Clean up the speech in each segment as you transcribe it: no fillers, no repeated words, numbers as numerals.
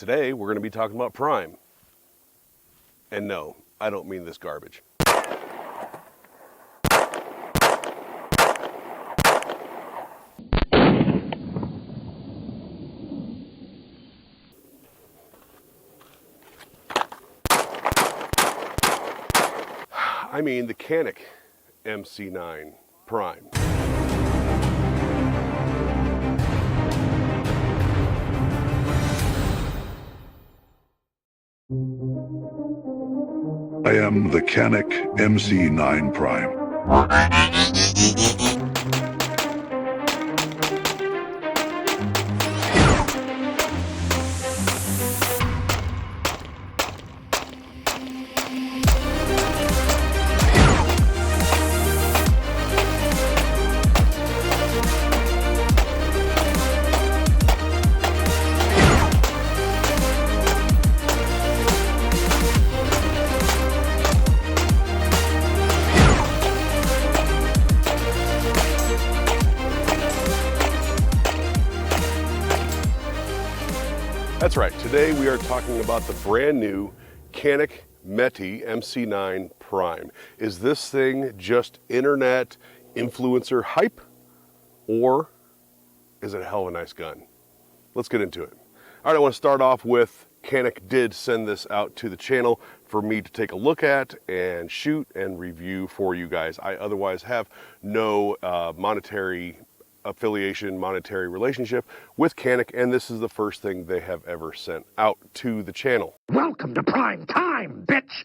Today we're going to be talking about Prime. And no, I don't mean this garbage. I mean the Canik MC9 Prime. I am the Canik MC9 Prime. That's right, today we are talking about the brand new Canik METE MC9 Prime. Is this thing just internet influencer hype, or is it a hell of a nice gun? Let's get into it. All right, I want to start off with Canik did send this out to the channel for me to take a look at and shoot and review for you guys. I otherwise have no monetary affiliation, monetary relationship with Canik, and this is the first thing they have ever sent out to the channel. Welcome to prime time, bitch!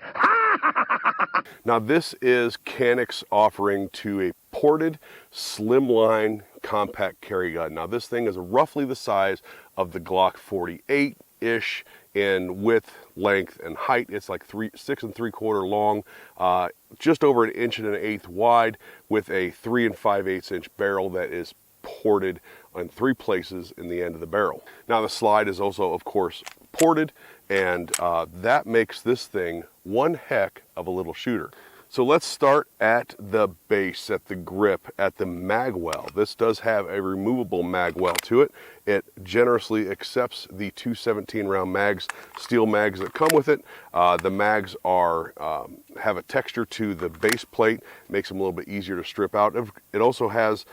Now this is Canik's offering to a ported slimline compact carry gun. Now this thing is roughly the size of the Glock 48-ish in width, length, and height. It's like 6 3/4 long, just over 1 1/8 inches wide, with a 3 5/8 inch barrel that is ported on 3 places in the end of the barrel. Now the slide is also, of course, ported, and that makes this thing one heck of a little shooter. So let's start at the base, at the grip, at the mag well. This does have a removable mag well to it. It generously accepts the 217 round mags, steel mags that come with it. The mags are have a texture to the base plate, makes them a little bit easier to strip out. It also has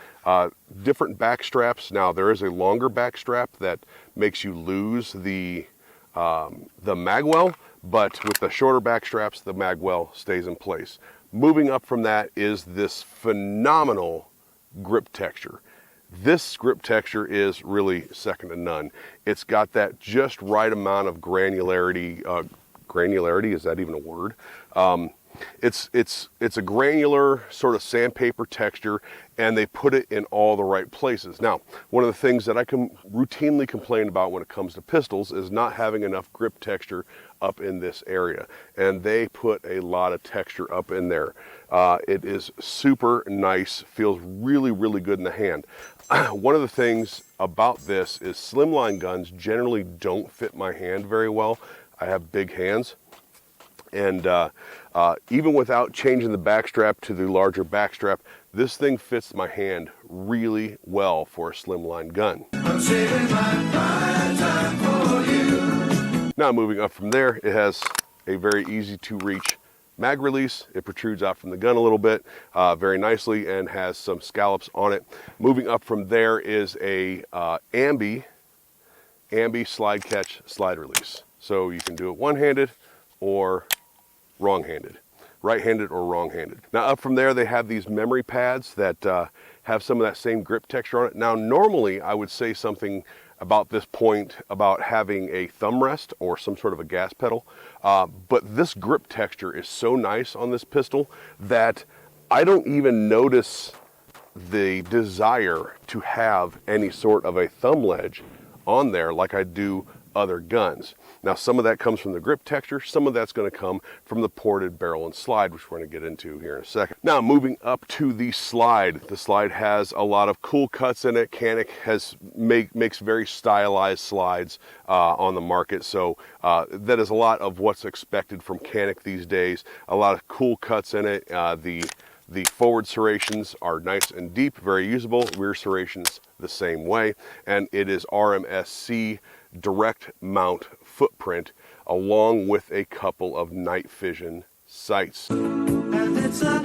different back straps. Now there is a longer back strap that makes you lose the mag well, but with the shorter back straps, the mag well stays in place. Moving up from that is this phenomenal grip texture. This grip texture is really second to none. It's got that just right amount of granularity. Granularity, is that even a word? It's a granular sort of sandpaper texture, and they put it in all the right places. Now, one of the things that I can routinely complain about when it comes to pistols is not having enough grip texture up in this area, and they put a lot of texture up in there. It is super nice, feels really, really good in the hand. One of the things about this is slimline guns generally don't fit my hand very well. I have big hands. And even without changing the backstrap to the larger backstrap, this thing fits my hand really well for a slimline gun. I'm saving my time for you. Now moving up from there, it has a very easy to reach mag release. It protrudes out from the gun a little bit very nicely and has some scallops on it. Moving up from there is a ambi slide catch slide release. So you can do it one-handed or wrong-handed, right-handed or wrong-handed. Now up from there, they have these memory pads that have some of that same grip texture on it. Now normally I would say something about this point about having a thumb rest or some sort of a gas pedal, but this grip texture is so nice on this pistol that I don't even notice the desire to have any sort of a thumb ledge on there like I do other guns. Now some of that comes from the grip texture, some of that's going to come from the ported barrel and slide, which we're going to get into here in a second. Now moving up to the slide has a lot of cool cuts in it. Canik makes very stylized slides on the market, so that is a lot of what's expected from Canik these days. A lot of cool cuts in it. The forward serrations are nice and deep, very usable. Rear serrations the same way, and it is RMSC direct mount footprint along with a couple of night vision sights. And it's a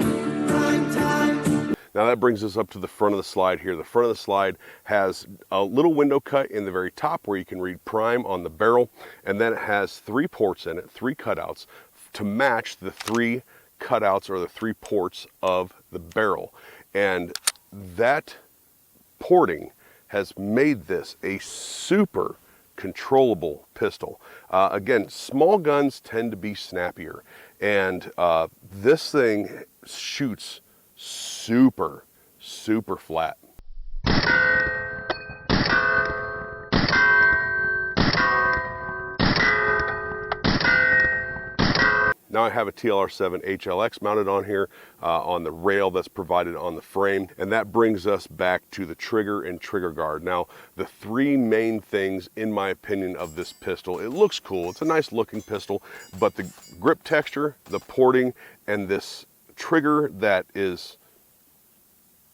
prime time. Now that brings us up to the front of the slide here. The front of the slide has a little window cut in the very top where you can read prime on the barrel, and then it has 3 ports in it, 3 cutouts to match the 3 cutouts or the 3 ports of the barrel. And that porting has made this a super controllable pistol. Again, small guns tend to be snappier, and this thing shoots super flat. Now I have a TLR7 HLX mounted on here on the rail that's provided on the frame, and that brings us back to the trigger and trigger guard. Now, the 3 main things, in my opinion, of this pistol: it looks cool, it's a nice looking pistol, but the grip texture, the porting, and this trigger that is,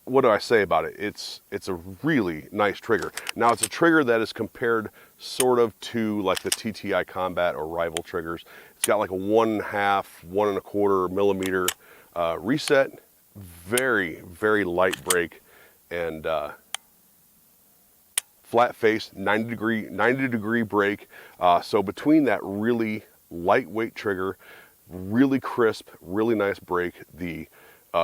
what do I say about it? It's a really nice trigger. Now, it's a trigger that is compared sort of to like the TTI Combat or Rival triggers. It's got like a 1.5, 1.25 millimeter reset, very light break, and flat face, 90 degree break. So between that really lightweight trigger, really crisp, really nice break, the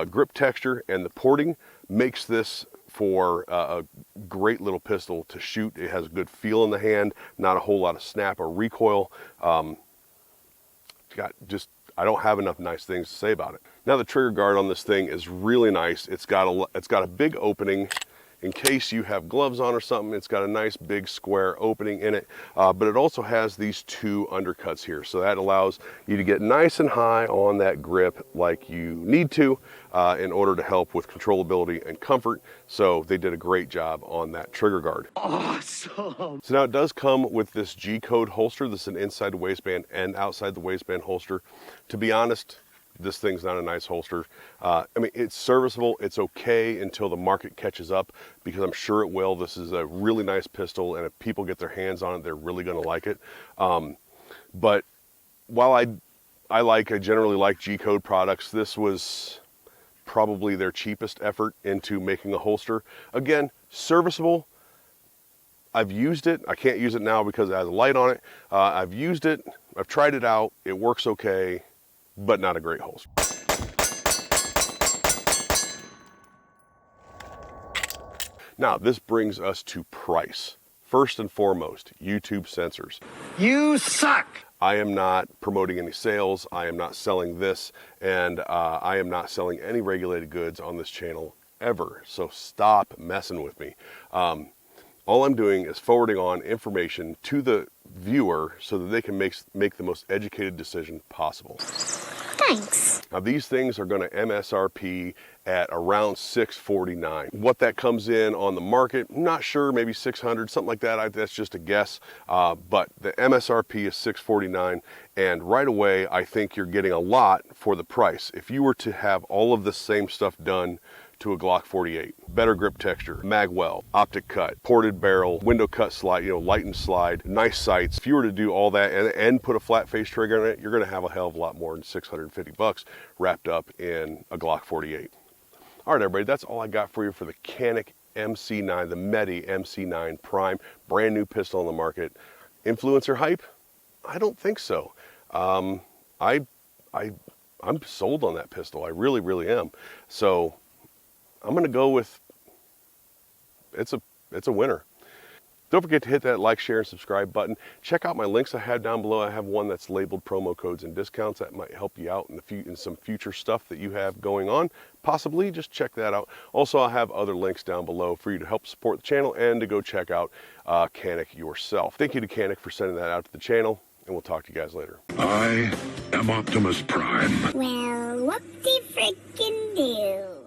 grip texture and the porting makes this for a great little pistol to shoot. It has a good feel in the hand, not a whole lot of snap or recoil. I don't have enough nice things to say about it. Now, the trigger guard on this thing is really nice. It's got a big opening in case you have gloves on or something. It's got a nice big square opening in it, but it also has these 2 undercuts here. So that allows you to get nice and high on that grip like you need to in order to help with controllability and comfort. So they did a great job on that trigger guard. Awesome. So now it does come with this G-code holster. This is an inside the waistband and outside the waistband holster. To be honest, this thing's not a nice holster. I mean, it's serviceable, it's okay until the market catches up, because I'm sure it will. This is a really nice pistol, and if people get their hands on it, they're really gonna like it. But while I generally like G-code products, this was probably their cheapest effort into making a holster. Again, serviceable. I've used it. I can't use it now because it has a light on it. I've used it, I've tried it out, it works okay, but not a great holster. Now, this brings us to price. First and foremost, YouTube sensors. You suck! I am not promoting any sales, I am not selling this, and I am not selling any regulated goods on this channel ever, so stop messing with me. All I'm doing is forwarding on information to the viewer so that they can make the most educated decision possible. Thanks. Now, these things are going to MSRP at around $649. What that comes in on the market, I'm not sure, maybe $600, something like that. That's just a guess. But the MSRP is $649, and right away, I think you're getting a lot for the price. If you were to have all of the same stuff done to a Glock 48, better grip texture, mag well, optic cut, ported barrel, window cut slide, light and slide, nice sights. If you were to do all that and put a flat face trigger in it, you're gonna have a hell of a lot more than 650 bucks wrapped up in a Glock 48. All right, everybody, that's all I got for you for the Canik MC9, the METE MC9 Prime, brand new pistol on the market. Influencer hype? I don't think so. I'm sold on that pistol. I really am. So I'm gonna go with it's a winner. Don't forget to hit that like, share, and subscribe button. Check out my links I have down below. I have one that's labeled promo codes and discounts that might help you out in some future stuff that you have going on. Possibly, just check that out. Also, I have other links down below for you to help support the channel and to go check out Canik yourself. Thank you to Canik for sending that out to the channel, and we'll talk to you guys later. I am Optimus Prime. Well, whoop-de-frickin' do.